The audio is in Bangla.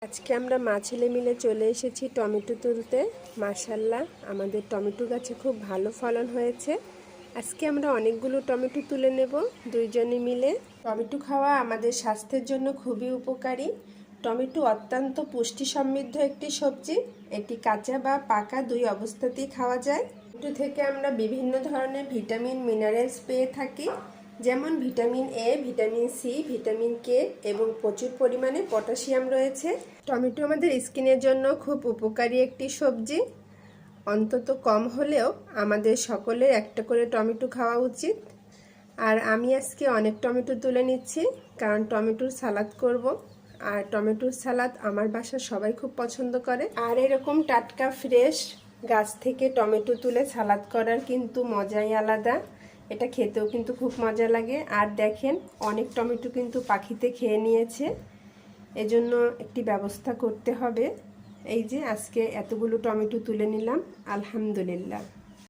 আজকে আমরা মা ছেলে মিলে চলে এসেছি টমেটো তুলতে। মাশাআল্লাহ, আমাদের টমেটো গাছে খুব ভালো ফলন হয়েছে। আজকে আমরা অনেকগুলো টমেটো তুলে নেব দুইজনে মিলে। টমেটো খাওয়া আমাদের স্বাস্থ্যের জন্য খুবই উপকারী। টমেটো অত্যন্ত পুষ্টি সমৃদ্ধ একটি সবজি। এটি কাঁচা বা পাকা দুই অবস্থাতেই খাওয়া যায়। টমেটো থেকে আমরা বিভিন্ন ধরনের ভিটামিন মিনারেলস পেয়ে থাকি, যেমন vitamin A, vitamin C, vitamin K এবং প্রচুর পরিমাণে পটাশিয়াম রয়েছে। টমেটো আমাদের স্কিনের জন্য খুব উপকারী একটি সবজি। অন্তত কম হলেও আমাদের সকলের একটা করে টমেটো খাওয়া উচিত। আর আমি আজকে অনেক টমেটো তুলে নিচ্ছি, কারণ টমেটোর সালাদ করব। আর টমেটোর সালাদ আমার বাসার সবাই খুব পছন্দ করে। আর এরকম টাটকা ফ্রেশ গাছ থেকে টমেটো তুলে সালাদ করার কিন্তু মজাই আলাদা। এটা খেতেও কিন্তু খুব মজা লাগে। আর দেখেন, অনেক টমেটো কিন্তু পাখিতে খেয়ে নিয়েছে, এজন্য একটি ব্যবস্থা করতে হবে। এই যে আজকে এতগুলো টমেটো তুলে নিলাম, আলহামদুলিল্লাহ।